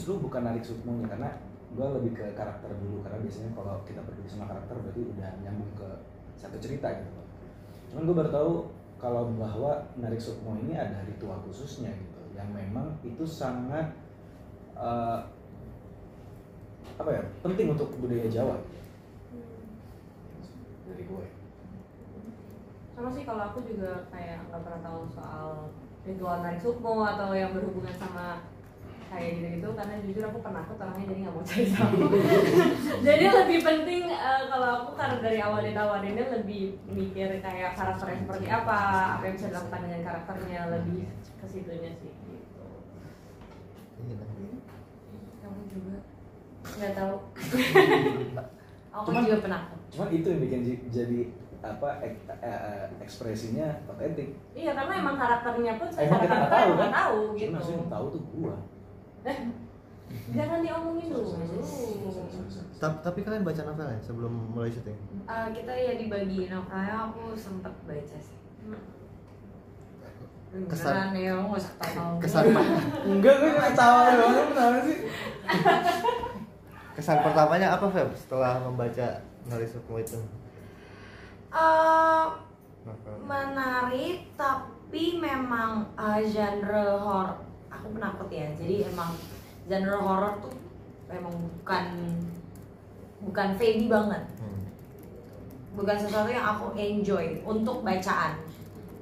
justru bukan narik sukmonya, karena gue lebih ke karakter dulu, karena biasanya kalau kita peduli sama karakter berarti udah nyambung ke satu cerita gitu. Cuman gue baru tahu kalau bahwa narik sukmo ini ada ritual khususnya gitu, yang memang itu sangat penting untuk budaya Jawa dari gue. Sama sih, kalau aku juga kayak nggak pernah tahu soal ritual narik sukmo atau yang berhubungan sama kayak gitu-gitu, karena jujur aku penakut orangnya, jadi nggak mau cari tahu. Jadi lebih penting kalau aku, karena dari awal ditawarinnya lebih mikir kayak karakternya seperti apa yang bisa dilakukan dengan karakternya, lebih ke situnya sih gitu. Kamu juga nggak tahu. Aku juga penakut. Cuman itu yang bikin jadi ekspresinya otentik. Iya, karena emang karakternya pun Emang kita nggak tahu kan? Tahu gitu. Maksudnya yang tahu tuh gua. Jangan diomongin dulu. Tapi kalian baca novel ya sebelum mulai syuting? Kita ya dibagi novelnya, aku sempet baca sih. Kesan ya, nggak usah tahu. Kesan Enggak, gue ketawa doang, kenapa sih? kesan pertamanya apa, Feb, setelah membaca Narik Sukmo itu? Menarik, tapi memang genre horror. Aku penakut ya, jadi emang genre horror tuh emang bukan Feby banget. Bukan sesuatu yang aku enjoy untuk bacaan.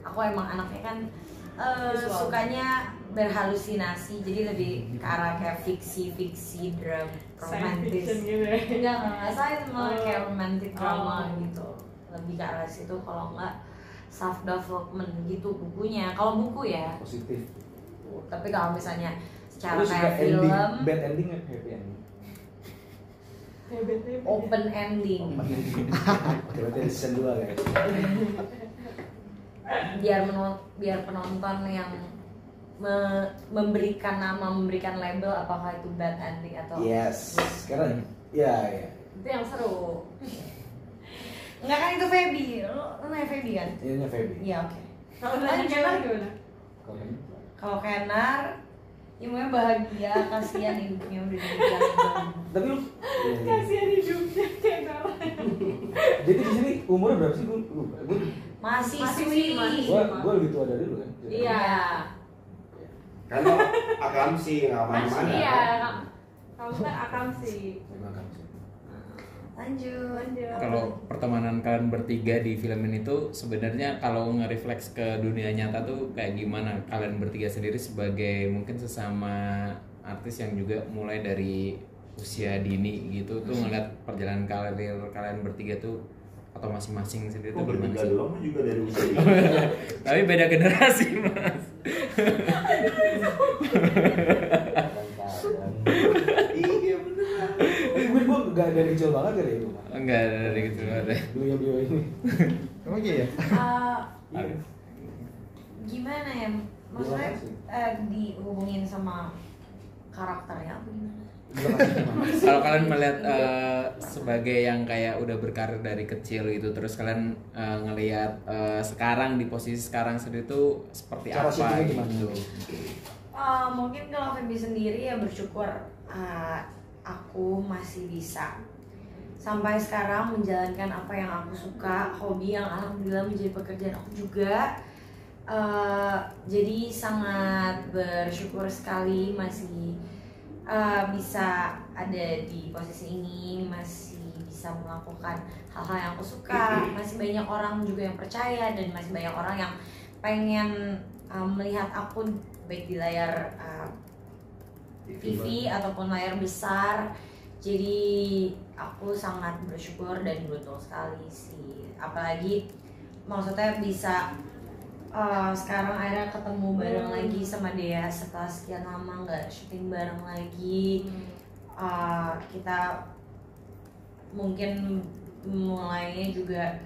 Aku emang anaknya kan sukanya berhalusinasi, jadi lebih ke arah kayak fiksi drama romantis. Enggak, saya malah kayak romantic drama gitu. Lebih ke arah situ, kalau enggak self development gitu bukunya. Kalau buku ya positif. Tapi kalau misalnya secara terus kayak film ending, bad ending ya happy ending. Open ending. Oke, berarti season 2 guys. biar penonton yang memberikan label apakah itu bad ending atau yes, sekarang ya. Itu yang seru. Enggak kan, itu Feby. Lu nanya Feby kan? Iya, Feby. Iya, oke. Kalau nanya Kenar gimana? Kalau Kenar ibunya bahagia, kasihan hidupnya udah dijalan. Tapi lu Kasihan hidupnya Kenar. jadi di sini umurnya berapa sih? Gue Masih gue lebih tua dari lu kan? Iya. Kalau akam sih nggak mana-mana. Iya. Kamu kan akam sih. Lanjut. Kalau pertemanan kalian bertiga di film ini tuh sebenarnya kalau nge-refleks ke dunia nyata tuh kayak gimana? Kalian bertiga sendiri sebagai mungkin sesama artis yang juga mulai dari usia dini gitu tuh ngeliat perjalanan karir kalian bertiga tuh atau masing-masing sendiri tuh gimana bertiga sih? doang juga dari usia ini. Tapi beda generasi, Mas. Iya beneran. Gue gak dari kecil banget dari itu. Enggak dari gitu ada. Beliau ini. Emang iya ya? Gimana ya? Maksudnya dihubungin sama karakternya apa gimana? Kalau kalian melihat sebagai yang kayak udah berkarir dari kecil gitu, terus kalian ngelihat sekarang di posisi sekarang sendiri tuh seperti cara apa gitu? Mungkin kalau Feby sendiri ya bersyukur aku masih bisa sampai sekarang menjalankan apa yang aku suka, hobi yang alhamdulillah menjadi pekerjaan aku juga. Jadi sangat bersyukur sekali masih bisa ada di posisi ini, masih bisa melakukan hal-hal yang aku suka. Masih banyak orang juga yang percaya dan masih banyak orang yang pengen melihat aku baik di layar TV ataupun layar besar. Jadi aku sangat bersyukur dan beruntung sekali sih. Apalagi maksudnya bisa sekarang akhirnya ketemu bareng lagi sama Dea setelah sekian lama nggak syuting bareng lagi. Kita mungkin mulainya juga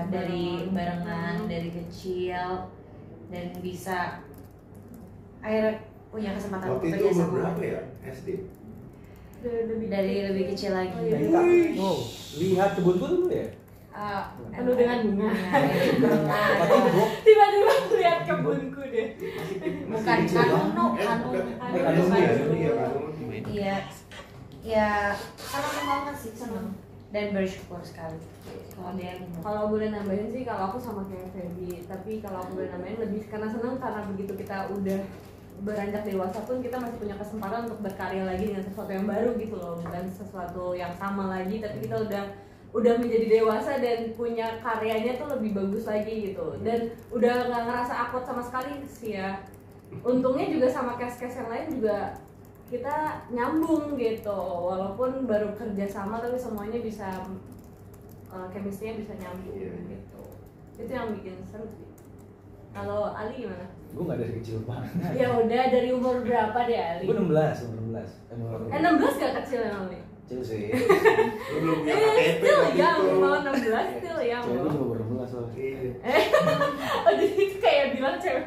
dari barengan dari kecil dan bisa akhirnya punya kesempatan Waktu untuk itu kerja umur sama. berapa ya? SD? Dari lebih kecil lagi. Wow, lihat kebunku dulu ya. Penuh dengan bunga. Tiba-tiba lihat kebunku deh. Bukan kanu. Iya, Ya senang banget sih, senang dan bersyukur sekali. Kalau dia Kalau boleh nambahin sih, kalau aku sama kayak Feby, tapi kalau aku boleh nambahin lebih karena senang karena begitu kita udah beranjak dewasa pun kita masih punya kesempatan untuk berkarya lagi dengan sesuatu yang baru gitu loh, bukan sesuatu yang sama lagi, tapi kita udah menjadi dewasa dan punya karyanya tuh lebih bagus lagi gitu, dan udah nggak ngerasa awkward sama sekali sih ya. Untungnya juga sama cast-cast yang lain juga kita nyambung gitu, walaupun baru kerja sama tapi semuanya bisa chemistry-nya bisa nyambung gitu. Itu yang bikin seru sih. Kalau Ali gimana? Gue nggak dari kecil banget. Ya udah, dari umur berapa deh Ali? Gue 16. 16 gak kecil emang nih? Kecil sih. Lu belum punya KTP Still waktu young, itu. mau 16 still young. Cewek gue juga baru 16 loh. Iya. Oh jadi itu kayak bilang cewek.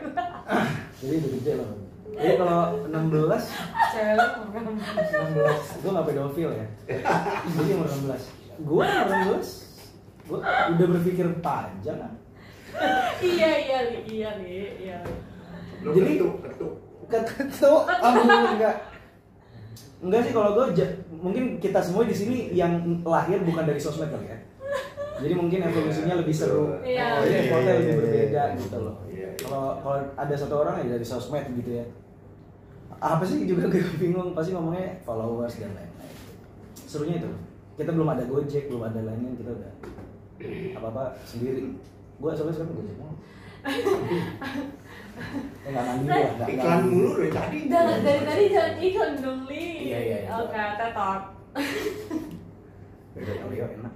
Jadi udah gede loh. Jadi kalau 16, cewek lu program 16, gue nggak pedofil ya. Jadi umur 16. Gue umur 16, gue udah berpikir panjang kan. Iya. Lu Jadi- ketuk. Ketuk, enggak sih kalau gue mungkin kita semua di sini yang lahir bukan dari sosmed kali ya. Jadi mungkin evolusinya lebih seru. Iya. Jadi effortnya lebih berbeda Iya. gitu loh. Iya. Kalau ada satu orang ya dari sosmed gitu ya. Apa sih juga gue bingung, pasti ngomongnya followers dan lain-lain. Serunya itu. Kita belum ada Gojek, belum ada lainnya, kita udah apa-apa sendiri. Gue sampai sekarang Gojek mulu. Enggak mandi lah, enggak. Iklan mulu dari tadi. Dari tadi jangan iklan dong Li. Iya. Oke, tetot. Beda Oreo enak.